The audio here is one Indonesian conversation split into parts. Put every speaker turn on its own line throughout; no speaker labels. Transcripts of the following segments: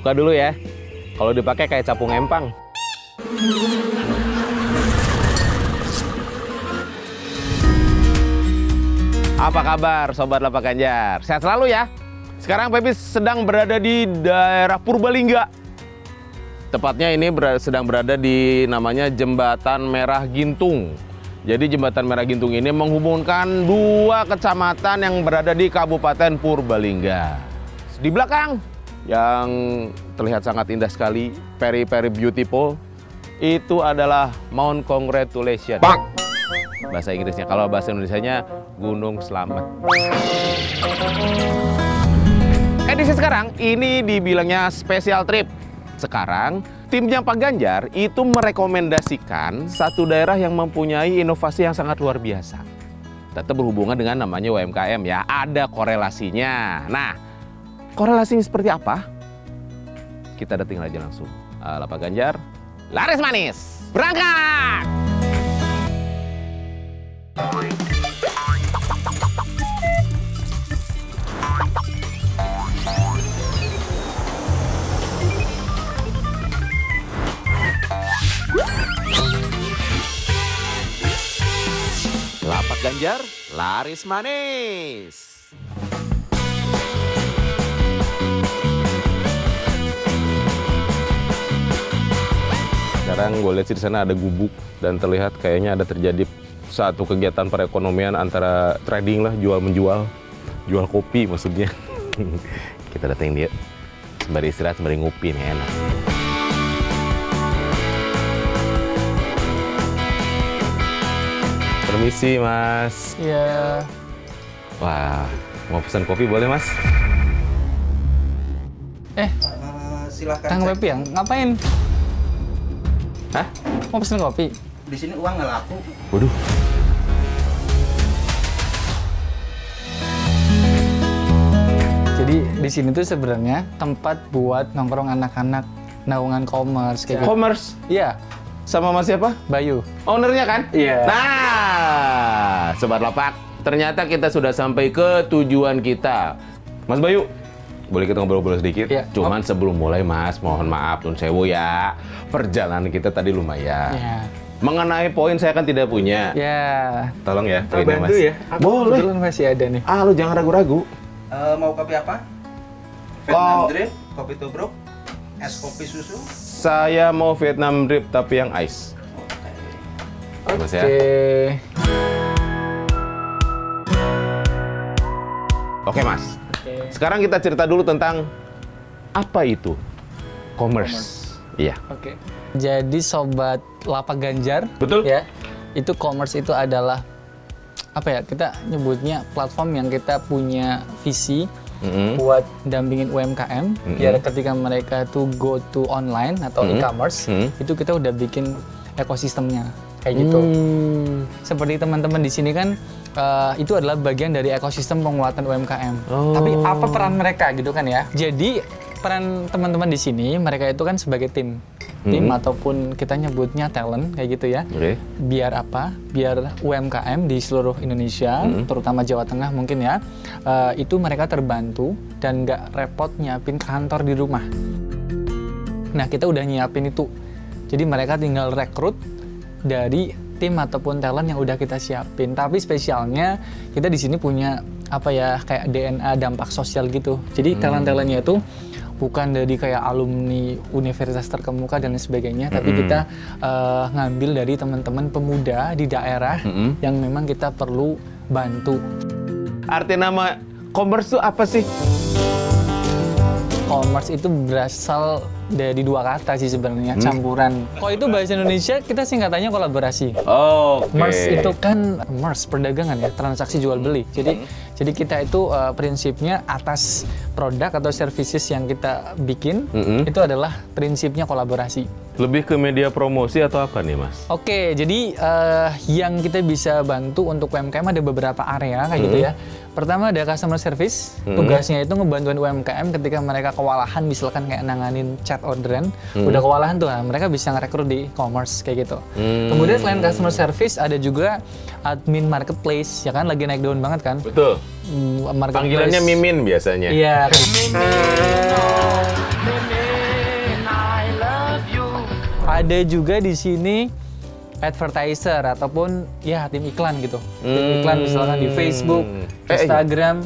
Buka dulu ya. Kalau dipakai kayak capung empang. Apa kabar Sobat Lapak Ganjar? Sehat selalu ya. Sekarang Pepis sedang berada di daerah Purbalingga. Tepatnya ini sedang berada di namanya Jembatan Merah Gintung. Jadi Jembatan Merah Gintung ini menghubungkan dua kecamatan yang berada di Kabupaten Purbalingga. Di belakang yang terlihat sangat indah sekali, very beautiful, itu adalah Mount Congratulations. Bahasa Inggrisnya, kalau bahasa Indonesianya Gunung Selamat. Edisi sekarang ini dibilangnya special trip. Sekarang timnya Pak Ganjar itu merekomendasikan satu daerah yang mempunyai inovasi yang sangat luar biasa. Tetap berhubungan dengan namanya UMKM ya, ada korelasinya. Nah, korelasinya seperti apa? Kita dating aja langsung. Lapak Ganjar, laris manis, berangkat! Lapak Ganjar, laris manis. Sekarang gue lihat sih di sana ada gubuk dan terlihat kayaknya ada terjadi satu kegiatan perekonomian antara trading lah, jual menjual, jual kopi maksudnya. Kita datengin dia sembari istirahat, sembari ngopi nih, enak. Permisi Mas.
Iya.
Wah, mau pesan kopi boleh Mas?
Silahkan. Kang Pepi ya, ngapain?
Hah?
Mau pesen kopi?
Di sini uang nggak laku.
Waduh.
Jadi di sini tuh sebenarnya tempat buat nongkrong anak-anak naungan commerce kayak gitu.
Commerce?
Iya.
Sama Mas siapa?
Bayu.
Ownernya kan?
Iya.
Nah, Sobat Lapak, ternyata kita sudah sampai ke tujuan kita. Mas Bayu, boleh kita ngobrol-ngobrol sedikit?
Iya.
Cuman sebelum mulai Mas, mohon maaf Nun Sewu ya. Perjalanan kita tadi lumayan.
Iya.
Mengenai poin saya kan tidak punya.
Ya.
Tolong ya poinnya Mas.
Bantu ya.
Boleh.
Kebetulan masih ada nih.
Ah, lu jangan ragu-ragu.
Mau kopi apa? Vietnam drip, kopi tubruk, es kopi susu.
Saya mau Vietnam drip tapi yang ice. Mas ya. Oke Mas. Sekarang kita cerita dulu tentang apa itu commerce. Iya.
Oke. Jadi Sobat Lapak Ganjar.
Betul.
Ya. Itu commerce itu adalah apa ya? Kita nyebutnya platform yang kita punya visi buat dampingin UMKM biar ketika mereka tuh go to online atau e-commerce itu kita udah bikin ekosistemnya kayak gitu. Seperti teman-teman di sini kan itu adalah bagian dari ekosistem penguatan UMKM. Tapi apa peran mereka gitu kan ya? Jadi peran teman-teman di sini mereka itu kan sebagai tim ataupun kita nyebutnya talent kayak gitu ya. Biar apa? Biar UMKM di seluruh Indonesia, terutama Jawa Tengah mungkin ya, itu mereka terbantu dan nggak repot nyiapin kantor di rumah. Nah kita udah nyiapin itu, jadi mereka tinggal rekrut dari tim ataupun talent yang udah kita siapin. Tapi spesialnya kita di sini punya apa ya, kayak DNA dampak sosial gitu. Jadi talent-talentnya itu bukan dari kayak alumni universitas terkemuka dan lain sebagainya, tapi kita ngambil dari teman-teman pemuda di daerah yang memang kita perlu bantu.
Arti nama commerce itu apa sih?
Commerce itu berasal dari dua kata sih sebenarnya, campuran. Kalau itu bahasa Indonesia kita singkatannya kolaborasi. Merge itu kan merge, perdagangan ya, transaksi jual beli. Jadi kita itu prinsipnya atas produk atau services yang kita bikin itu adalah prinsipnya kolaborasi.
Lebih ke media promosi atau apa nih Mas?
Oke, jadi yang kita bisa bantu untuk UMKM ada beberapa area kayak gitu ya. Pertama ada customer service, tugasnya itu ngebantuin UMKM ketika mereka kewalahan, misalkan kayak nanganin chat orderan, udah kewalahan tuh, mereka bisa ngerekrut di e-commerce kayak gitu. Kemudian selain customer service ada juga admin marketplace, ya kan lagi naik daun banget kan?
Betul. Panggilannya Mimin biasanya.
Iya. Ada juga di sini advertiser ataupun ya tim iklan gitu. Tim iklan misalkan di Facebook, Instagram,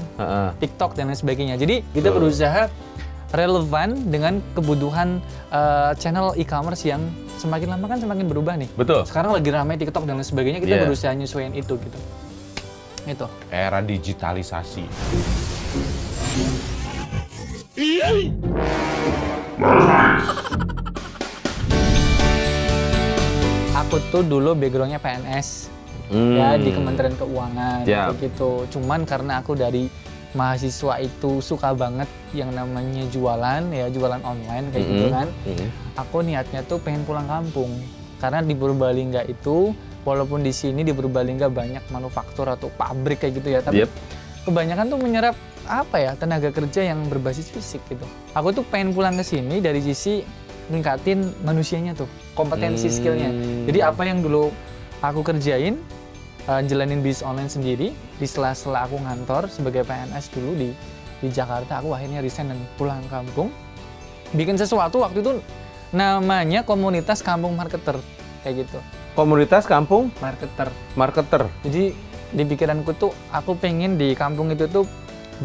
TikTok dan lain sebagainya. Jadi kita berusaha relevan dengan kebutuhan channel e-commerce yang semakin lama kan semakin berubah nih.
Betul.
Sekarang lagi ramai TikTok dan lain sebagainya, kita berusaha nyesuaiin itu gitu. Itu.
Era digitalisasi.
Aku tuh dulu backgroundnya PNS ya di Kementerian Keuangan kayak gitu. Cuman karena aku dari mahasiswa itu suka banget yang namanya jualan ya, jualan online kayak gitu kan. Aku niatnya tuh pengen pulang kampung karena di Purbalingga itu walaupun di sini di Purbalingga banyak manufaktur atau pabrik kayak gitu ya, tapi kebanyakan tuh menyerap apa ya, tenaga kerja yang berbasis fisik gitu. Aku tuh pengen pulang ke sini dari sisi ningkatin manusianya tuh, kompetensi skillnya. Jadi apa yang dulu aku kerjain, jalanin bisnis online sendiri, di sela-sela aku ngantor sebagai PNS dulu di Jakarta, aku akhirnya resign dan pulang kampung. Bikin sesuatu waktu itu namanya komunitas kampung marketer, kayak gitu.
Komunitas kampung?
Marketer. Jadi di pikiranku tuh, aku pengen di kampung itu tuh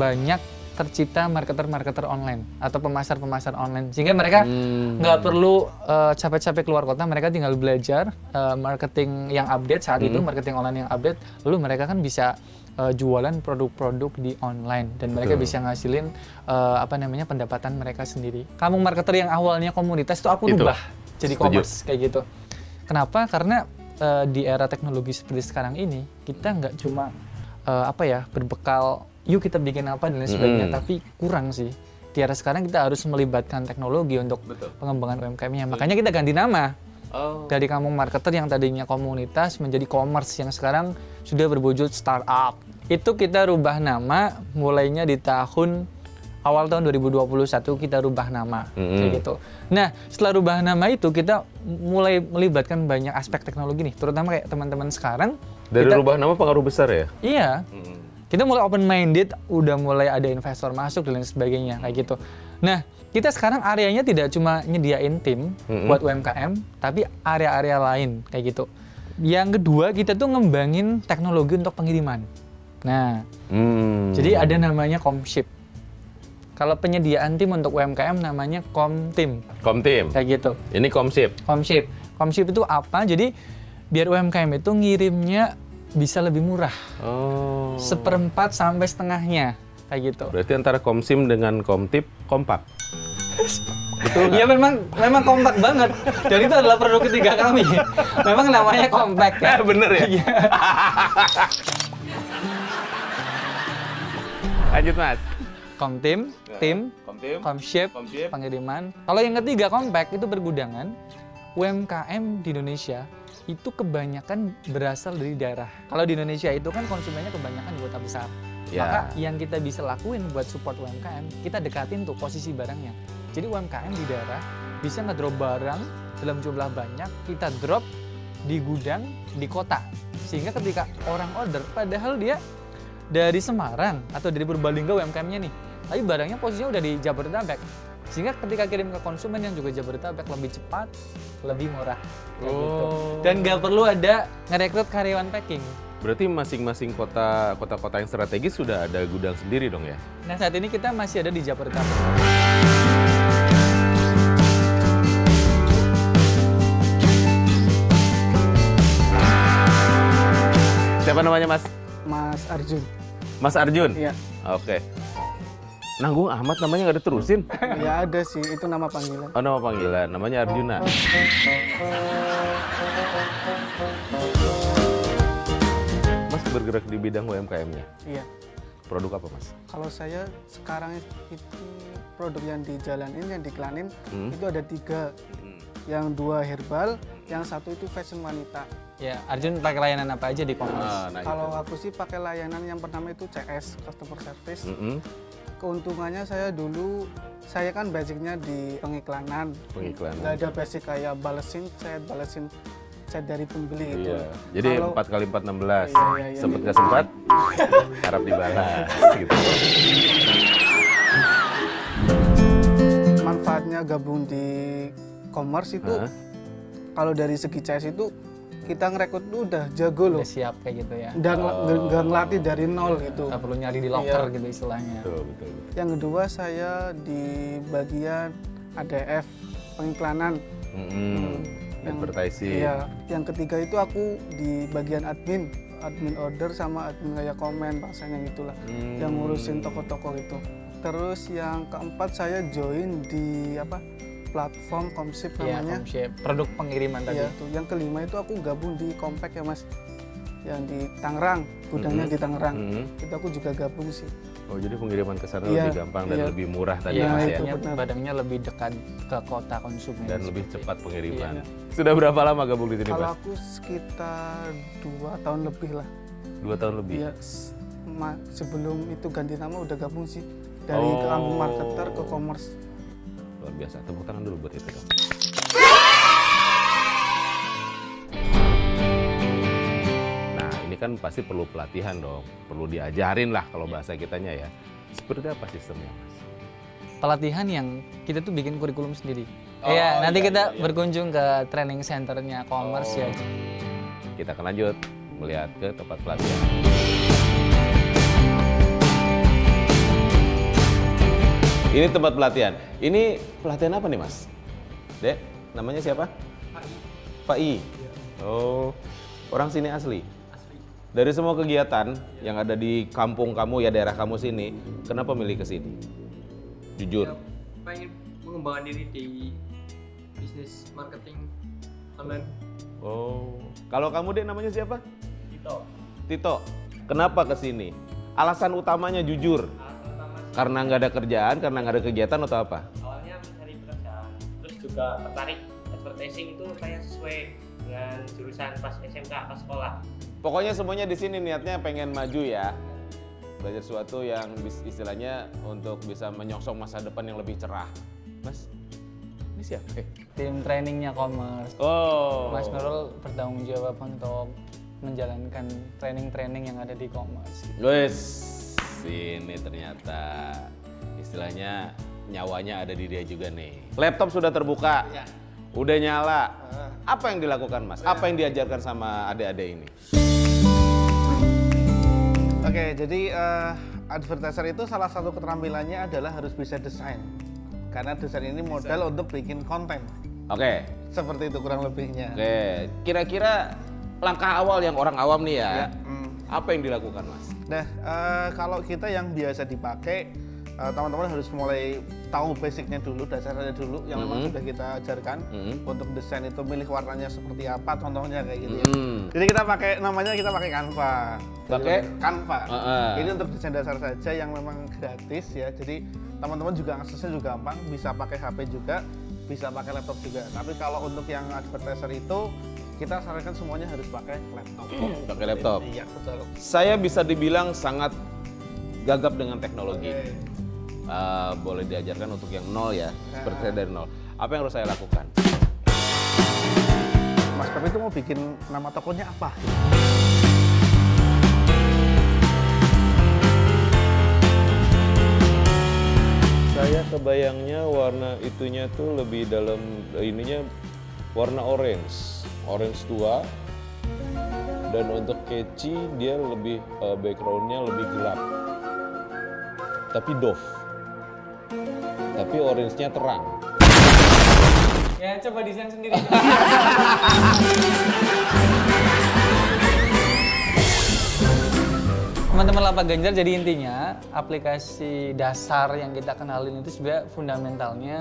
banyak tercipta marketer-marketer online atau pemasar-pemasar online, sehingga mereka nggak perlu capek-capek keluar kota, mereka tinggal belajar marketing yang update saat itu, marketing online yang update, lalu mereka kan bisa jualan produk-produk di online dan mereka bisa ngasilin pendapatan mereka sendiri. Kampung marketer yang awalnya komunitas itu aku rubah jadi commerce kayak gitu. Kenapa? Karena di era teknologi seperti sekarang ini kita nggak cuma berbekal yuk kita bikin apa dan lain sebagainya, tapi kurang sih. Di era sekarang kita harus melibatkan teknologi untuk pengembangan UMKM-nya. Makanya kita ganti nama dari kampung marketer yang tadinya komunitas menjadi commerce yang sekarang sudah berwujud startup. Itu kita rubah nama mulainya di awal tahun 2021 kita rubah nama kayak gitu. Nah, setelah rubah nama itu kita mulai melibatkan banyak aspek teknologi nih, terutama kayak teman-teman sekarang.
Dari rubah nama pengaruh besar ya?
Iya. Kita mulai open minded, udah mulai ada investor masuk dan lain sebagainya kayak gitu. Nah, kita sekarang areanya tidak cuma nyediain tim buat UMKM, tapi area-area lain kayak gitu. Yang kedua, kita tuh ngembangin teknologi untuk pengiriman. Nah, jadi ada namanya Komship. Kalau penyediaan tim untuk UMKM namanya Komtim.
Komtim.
Kayak gitu.
Ini Komship.
Komship itu apa? Jadi biar UMKM itu ngirimnya bisa lebih murah. 1/4 sampai setengahnya kayak gitu.
Berarti antara Komsim dengan Komtip kompak.
Betul. Ya memang kompak banget. Dan itu adalah produk ketiga kami. Memang namanya compact ya.
Bener ya? Lanjut Mas.
Komtim, Komship, pengiriman. Kalau yang ketiga compact itu bergudangan. UMKM di Indonesia itu kebanyakan berasal dari daerah. Kalau di Indonesia itu kan konsumennya kebanyakan di kota besar. Maka yang kita bisa lakuin buat support UMKM, kita dekatin tuh posisi barangnya. Jadi UMKM di daerah bisa ngedrop barang dalam jumlah banyak, kita drop di gudang di kota. Sehingga ketika orang order, padahal dia dari Semarang atau dari Purbalingga UMKM-nya nih, tapi barangnya posisinya udah di Jabodetabek. Sehingga ketika kirim ke konsumen yang juga Jabodetabek lebih cepat, lebih murah. Gitu. Dan nggak perlu ada ngerekrut karyawan packing.
Berarti masing-masing kota-kota yang strategis sudah ada gudang sendiri dong ya?
Nah saat ini kita masih ada di Jabodetabek.
Siapa namanya Mas?
Mas Arjun.
Mas Arjun?
Iya.
Oke. Nanggung amat namanya nggak diterusin?
Ya ada sih, itu nama panggilan.
Oh nama panggilan, namanya Arjuna. Mas bergerak di bidang UMKM-nya?
Iya.
Produk apa Mas?
Kalau saya sekarang itu produk yang dijalanin, yang diklanin, itu ada 3. Yang 2 herbal, yang 1 itu fashion wanita.
Ya, Arjun pakai layanan apa aja di commerce?
Kalau aku sih pakai layanan yang pertama itu CS, Customer Service. Keuntungannya saya kan basicnya di pengiklanan. Nggak ada basic kayak balesin chat dari pembeli itu.
Iya. Jadi 4x4 16.
Iya.
Sempet nggak sempat, harap dibalas. Gitu.
Manfaatnya gabung di commerce itu kalau dari segi CS itu kita ngerekrut tuh udah jago loh.
Udah siap kayak gitu ya.
Nggak ngelatih dari nol gitu.
Nggak perlu nyari di locker gitu istilahnya.
Betul.
Yang kedua saya di bagian ADF pengiklanan.
Advertising.
Iya. Yang ketiga itu aku di bagian admin order sama admin kayak komen bahasanya gitulah. Yang ngurusin toko-toko gitu. Terus yang keempat saya join di platform Komship namanya.
Komship, produk pengiriman tadi.
Iya, tuh. Yang kelima itu aku gabung di Compact ya Mas, yang di Tangerang, gudangnya di Tangerang. Itu aku juga gabung sih.
Oh, jadi pengiriman ke sana
Iya,
lebih gampang dan lebih murah tadi
Iya,
Mas ya?
artinya barangnya lebih dekat ke kota konsumen.
Dan lebih cepat pengiriman. Sudah berapa lama gabung di sini
Kalau
Mas?
aku sekitar 2 tahun lebih lah.
2 tahun lebih?
Iya, sebelum itu ganti nama udah gabung sih. Dari ke Ambung Marketer ke Commerce.
Luar biasa, tepuk tangan dulu buat itu dong. Nah, ini kan pasti perlu pelatihan dong, perlu diajarin lah kalau bahasa kitanya ya. Seperti apa sistemnya, Mas?
Pelatihan yang kita tuh bikin kurikulum sendiri. Nanti
iya,
kita berkunjung ke training centernya Commerce ya.
Kita akan lanjut melihat ke tempat pelatihan. Ini tempat pelatihan. Ini pelatihan apa nih, Mas? Dek, namanya siapa? Pak I. Oh, orang sini asli? Asli. Dari semua kegiatan yang ada di kampung kamu ya, daerah kamu sini, kenapa milih ke sini? Jujur.
Pengen mengembangkan diri di bisnis marketing online.
Oh, kalau kamu Dek namanya siapa?
Tito.
Tito. Kenapa ke sini? Alasan utamanya jujur. Karena nggak ada kerjaan, karena nggak ada kegiatan atau apa?
Awalnya mencari pekerjaan, terus juga tertarik advertising itu kayak sesuai dengan jurusan pas SMK, pas sekolah.
Pokoknya semuanya di sini niatnya pengen maju ya. Belajar sesuatu yang istilahnya untuk bisa menyongsong masa depan yang lebih cerah. Mas, ini siapa?
Tim trainingnya Commerce.
Oh.
Mas Nurul bertanggung jawab untuk menjalankan training-training yang ada di Commerce.
Guys, ini ternyata istilahnya nyawanya ada di dia juga nih. Laptop sudah terbuka, udah nyala. Apa yang dilakukan Mas? Apa yang diajarkan sama adik-adik ini?
Oke, jadi advertiser itu salah satu keterampilannya adalah harus bisa desain. Karena desain ini modal untuk bikin konten.
Oke.
Seperti itu kurang lebihnya.
Oke, kira-kira langkah awal yang orang awam nih ya, apa yang dilakukan Mas?
Nah, kalau kita yang biasa dipakai, teman-teman harus mulai tahu basicnya dulu, dasarnya dulu, yang memang sudah kita ajarkan. Untuk desain itu milih warnanya seperti apa, contohnya kayak gitu ya. Jadi kita pakai, namanya kita pakai Canva.
Pakai
Canva. Ini untuk desain dasar saja yang memang gratis ya. Jadi teman-teman juga aksesnya juga gampang, bisa pakai HP juga, bisa pakai laptop juga. Tapi kalau untuk yang advertiser itu, kita sarankan semuanya harus pakai laptop.
Pakai laptop.
Iya, betul.
Saya bisa dibilang sangat gagap dengan teknologi. Boleh diajarkan untuk yang nol ya, seperti saya dari nol. Apa yang harus saya lakukan?
Mas Pep itu mau bikin nama tokonya apa?
Saya kebayangnya warna itunya tuh lebih dalam ininya warna orange tua, dan untuk catchy dia lebih backgroundnya lebih gelap, tapi doff, tapi orange-nya terang.
Ya, coba desain sendiri. Teman-teman Lapak Ganjar, jadi intinya aplikasi dasar yang kita kenalin itu sebenarnya fundamentalnya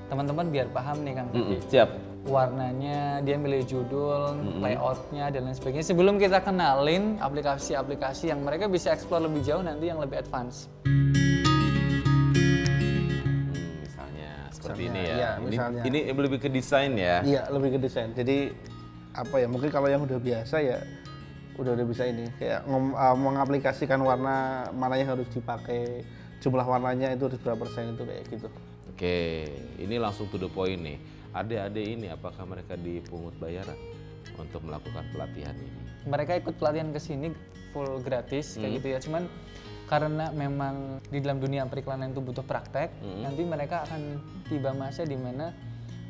teman-teman biar paham nih Kang.
Siap.
Warnanya, dia milih judul, layoutnya, dan lain sebagainya. Sebelum kita kenalin aplikasi-aplikasi yang mereka bisa explore lebih jauh nanti yang lebih advance.
Misalnya seperti ini ya.
Iya, misalnya.
Ini lebih ke desain ya.
Iya, lebih ke desain. Jadi apa ya? Mungkin kalau yang udah biasa ya udah bisa ini kayak mengaplikasikan warna mana yang harus dipakai, jumlah warnanya itu harus berapa persen itu kayak gitu.
Oke, ini langsung to the point nih. Adik-adik ini apakah mereka dipungut bayaran untuk melakukan pelatihan ini?
Mereka ikut pelatihan ke sini full gratis kayak gitu ya. Cuman karena memang di dalam dunia periklanan itu butuh praktek, nanti mereka akan tiba masa di mana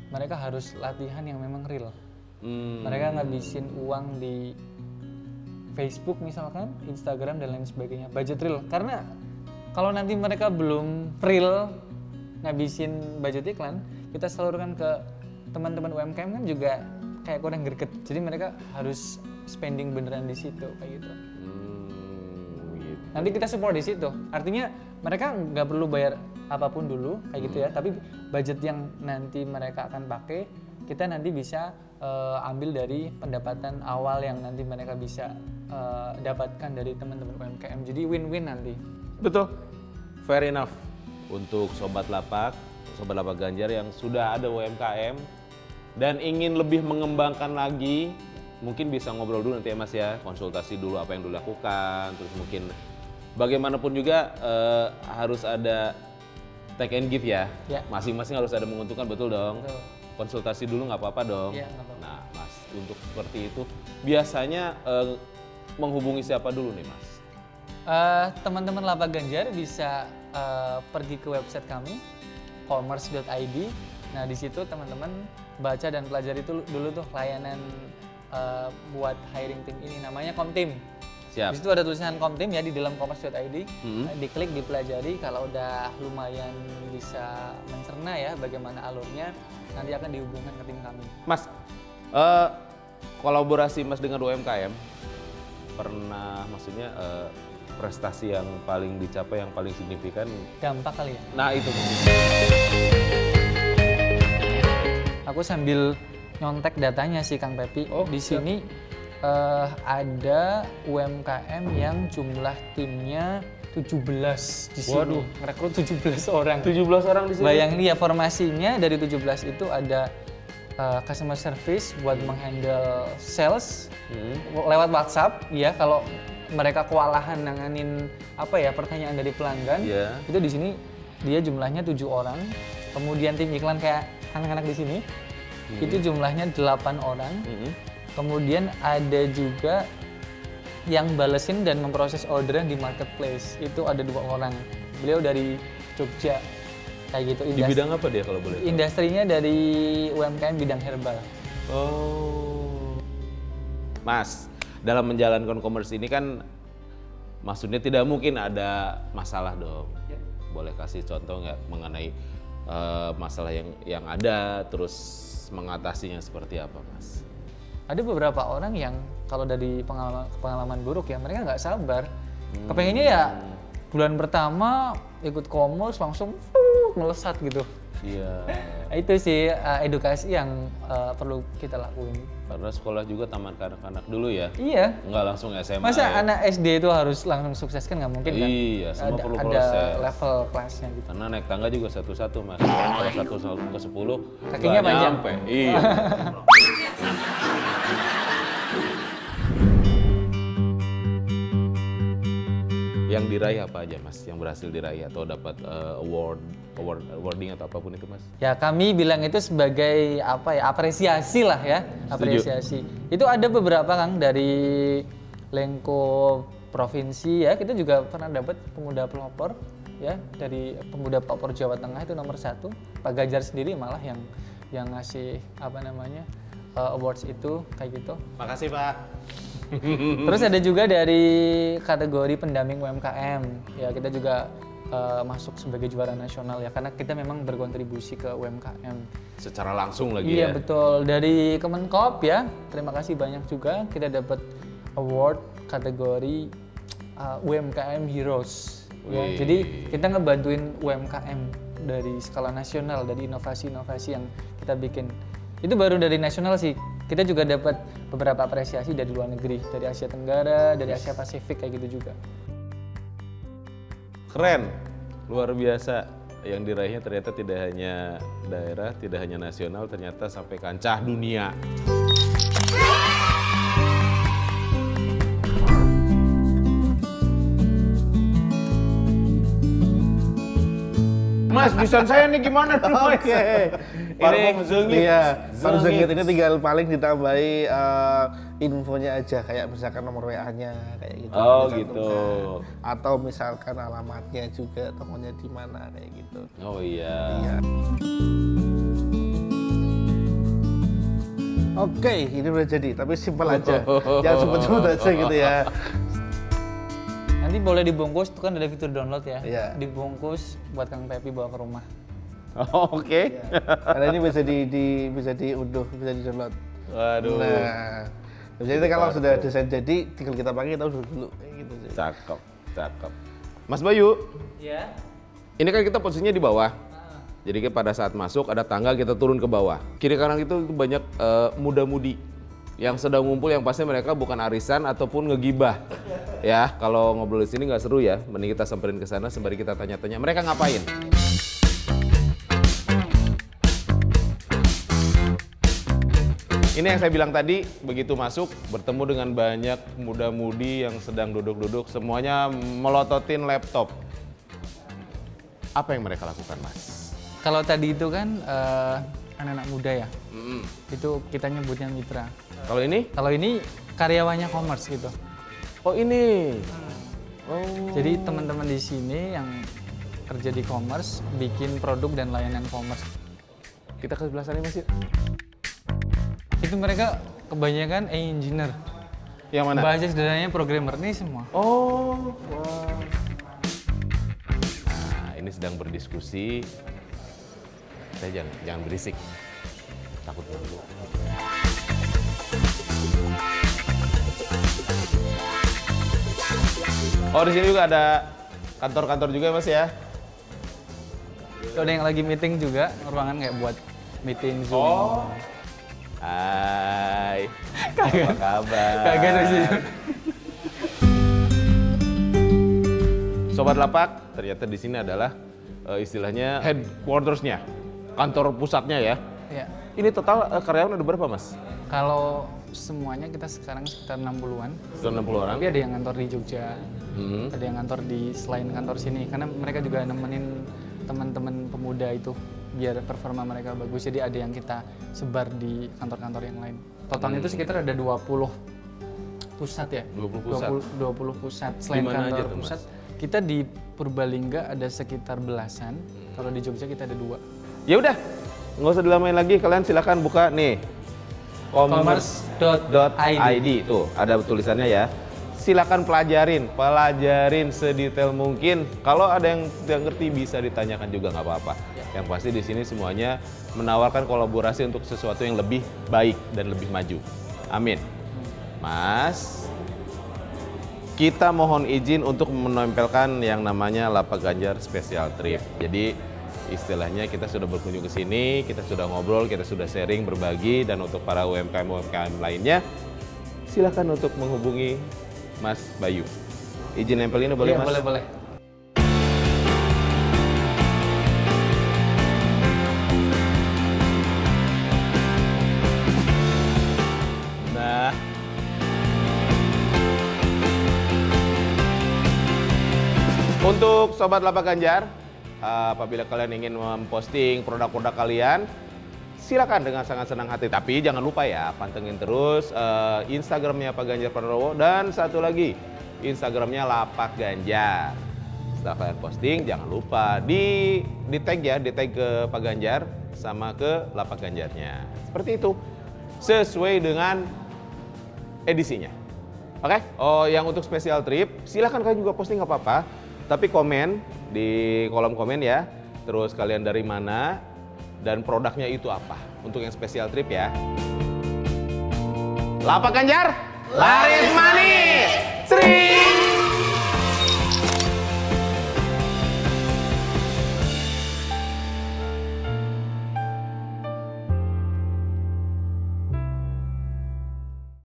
mereka harus latihan yang memang real. Mereka ngabisin uang di Facebook misalkan, Instagram dan lain sebagainya, budget real. Karena kalau nanti mereka belum real ngabisin budget iklan, kita salurkan ke teman-teman UMKM kan juga kayak kurang greget. Jadi mereka harus spending beneran di situ kayak gitu.
Gitu.
Nanti kita support di situ. Artinya mereka nggak perlu bayar apapun dulu kayak gitu ya. Tapi budget yang nanti mereka akan pakai, kita nanti bisa ambil dari pendapatan awal yang nanti mereka bisa dapatkan dari teman-teman UMKM. Jadi win-win nanti.
Betul. Fair enough. Untuk Sobat Lapak Ganjar yang sudah ada UMKM dan ingin lebih mengembangkan lagi, mungkin bisa ngobrol dulu nanti ya Mas ya, konsultasi dulu apa yang dilakukan, terus mungkin bagaimanapun juga harus ada take and give ya. Masing-masing harus ada menguntungkan, betul dong?
Betul.
Konsultasi dulu nggak apa-apa dong?
Iya, nggak apa-apa.
Nah Mas, untuk seperti itu biasanya menghubungi siapa dulu nih Mas?
Teman-teman Lapak Ganjar bisa pergi ke website kami, commerce.id. Nah di situ teman-teman baca dan pelajari dulu tuh layanan buat hiring tim ini, namanya Komtim.
Siap.
Di situ ada tulisan Komtim ya di dalam commerce.id. Diklik, dipelajari, kalau udah lumayan bisa mencerna ya bagaimana alurnya, nanti akan dihubungkan ke tim kami.
Mas, kolaborasi Mas dengan UMKM pernah, maksudnya prestasi yang paling dicapai, yang paling signifikan?
Dampak kali ya?
Nah itu.
Aku sambil nyontek datanya sih Kang Pepi. Di sini ada UMKM yang jumlah timnya 17 di sini.
Waduh,
merekrut 17 orang.
17 orang di sini.
Bayangin ya, formasinya dari 17 itu ada customer service buat menghandle sales lewat WhatsApp ya, kalau mereka kewalahan nanganin pertanyaan dari pelanggan. Itu di sini dia jumlahnya 7 orang. Kemudian tim iklan kayak anak-anak di sini itu jumlahnya 8 orang. Kemudian ada juga yang balesin dan memproses orderan di marketplace, itu ada 2 orang. Beliau dari Jogja kayak gitu.
Di bidang apa dia kalau boleh tahu?
Industrinya dari UMKM bidang herbal.
Oh, Mas, dalam menjalankan e-commerce ini kan maksudnya tidak mungkin ada masalah dong. Boleh kasih contoh nggak mengenai masalah yang ada, terus mengatasinya seperti apa, Mas?
Ada beberapa orang yang kalau dari pengalaman buruk ya, mereka nggak sabar. Kepengennya ya bulan pertama ikut commerce langsung melesat gitu.
Iya.
Itu sih edukasi yang perlu kita lakuin.
Karena sekolah juga taman kanak-kanak dulu ya.
Iya.
Nggak langsung SMA.
Masa
ya?
anak SD itu harus langsung sukses, kan nggak mungkin kan?
Iya, semua perlu
ada
proses.
level kelasnya gitu.
Karena naik tangga juga satu-satu, Mas. Kalau 1 ke 10
kakinya
nggak
panjang.
nyampe. Iya. Yang diraih apa aja, Mas? Yang berhasil diraih atau dapat awarding atau apapun itu, Mas?
Ya kami bilang itu sebagai apresiasi lah ya. Apresiasi. Itu ada beberapa Kang dari Lengko provinsi ya. Kita juga pernah dapat pemuda pelopor ya, dari pemuda pelopor Jawa Tengah itu nomor 1. Pak Ganjar sendiri malah yang ngasih awards itu kayak gitu.
Makasih, Pak.
Terus ada juga dari kategori pendamping UMKM ya, kita juga masuk sebagai juara nasional ya, karena kita memang berkontribusi ke UMKM
Secara langsung lagi
iya,
ya?
Betul, dari Kemenkop ya, terima kasih banyak juga kita dapat award kategori UMKM Heroes ya. Jadi kita ngebantuin UMKM dari skala nasional, dari inovasi-inovasi yang kita bikin. Itu baru dari nasional sih. Kita juga dapat beberapa apresiasi dari luar negeri, dari Asia Tenggara, dari Asia Pasifik kayak gitu juga.
Keren, luar biasa. Yang diraihnya ternyata tidak hanya daerah, tidak hanya nasional, ternyata sampai kancah dunia. Mas, desain saya nih gimana tuh?
Oke.
Ini Zungit.
Iya, Zungit ini tinggal paling ditambahi infonya aja, kayak misalkan nomor WA-nya kayak gitu.
Oh,
bisa
gitu.
tuker. Atau misalkan alamatnya juga, tokonya di mana kayak gitu.
Oh iya.
Iya. Oke, ini udah jadi, tapi simpel aja. Jangan sebut-sebut aja gitu ya.
Nanti boleh dibungkus, itu kan ada fitur download ya.
Iya.
Dibungkus buat Kang Pepi bawa ke rumah.
Oke.
Karena ini bisa bisa diunduh, bisa di-download.
Waduh.
Nah, jadi kalau sudah desain jadi, tinggal kita pakai, kita unduh dulu. Kayak gitu sih.
Cakep, cakep. Mas Bayu,
Iya.
ini kan kita posisinya di bawah. Jadi pada saat masuk ada tangga, kita turun ke bawah. Kiri kanan itu banyak muda-mudi yang sedang ngumpul, yang pasti mereka bukan arisan ataupun ngegibah. Ya, kalau ngobrol di sini nggak seru ya. Mending kita samperin ke sana sembari kita tanya-tanya mereka ngapain. Ini yang saya bilang tadi, begitu masuk bertemu dengan banyak muda-mudi yang sedang duduk-duduk, semuanya melototin laptop. Apa yang mereka lakukan, Mas?
Kalau tadi itu kan anak-anak muda ya, itu kita nyebutnya mitra.
Kalau ini?
Kalau ini karyawannya commerce gitu.
Oh ini. Oh.
Jadi teman-teman di sini yang kerja di commerce bikin produk dan layanan commerce.
Kita ke sebelah sana Mas.
Itu mereka kebanyakan engineer.
Yang mana?
Bahasa sederhananya programmer nih semua.
Oh. Wow. Nah, ini sedang berdiskusi. Saya jangan berisik. Takut ganggu. Oh, di sini juga ada kantor-kantor juga Mas ya?
Ada yang lagi meeting juga, ruangan kayak buat meeting Zoom.
Oh. Hai. Apa kabar?
Kagak sih.
Sobat Lapak, ternyata di sini adalah istilahnya headquarters-nya, kantor pusatnya ya.
Ya.
Ini total karyawan ada berapa Mas?
Kalau semuanya kita sekarang sekitar 60-an.
Sekitar 60 orang.
Tapi ada yang kantor di Jogja, ada yang kantor di selain kantor sini. Karena mereka juga nemenin teman-teman pemuda itu biar performa mereka bagus. Jadi ada yang kita sebar di kantor-kantor yang lain. Totalnya itu sekitar ada 20 pusat ya.
20 pusat.
20 pusat. Selain
Dimana
kantor
aja tuh, Mas?
pusat, kita di Purbalingga ada sekitar belasan. Kalau di Jogja kita ada 2.
Ya udah, nggak usah dilamain lagi. Kalian silakan buka nih. commerce.id tuh ada tulisannya ya. Silakan pelajarin sedetail mungkin. Kalau ada yang tidak ngerti bisa ditanyakan juga nggak apa-apa. Yang pasti di sini semuanya menawarkan kolaborasi untuk sesuatu yang lebih baik dan lebih maju. Amin. Mas, kita mohon izin untuk menempelkan yang namanya Lapak Ganjar Special Trip. Jadi istilahnya kita sudah berkunjung ke sini, kita sudah ngobrol, kita sudah sharing, berbagi, dan untuk para UMKM lainnya, silakan untuk menghubungi Mas Bayu. Izin nempel ini boleh,
Mas? Boleh.
Nah, untuk Sobat Lapak Ganjar, apabila kalian ingin memposting produk-produk kalian, silakan dengan sangat senang hati. Tapi jangan lupa ya, pantengin terus Instagramnya Pak Ganjar Pranowo dan satu lagi Instagramnya Lapak Ganjar. Setelah kalian posting, jangan lupa di tag ya, di tag ke Pak Ganjar sama ke Lapak Ganjarnya. Seperti itu, sesuai dengan edisinya. Oke? Oh, yang untuk special trip, silakan kalian juga posting nggak apa-apa. Tapi komen di kolom komen ya, terus kalian dari mana dan produknya itu apa untuk yang special trip ya. Lapak Ganjar, laris manis, Sri.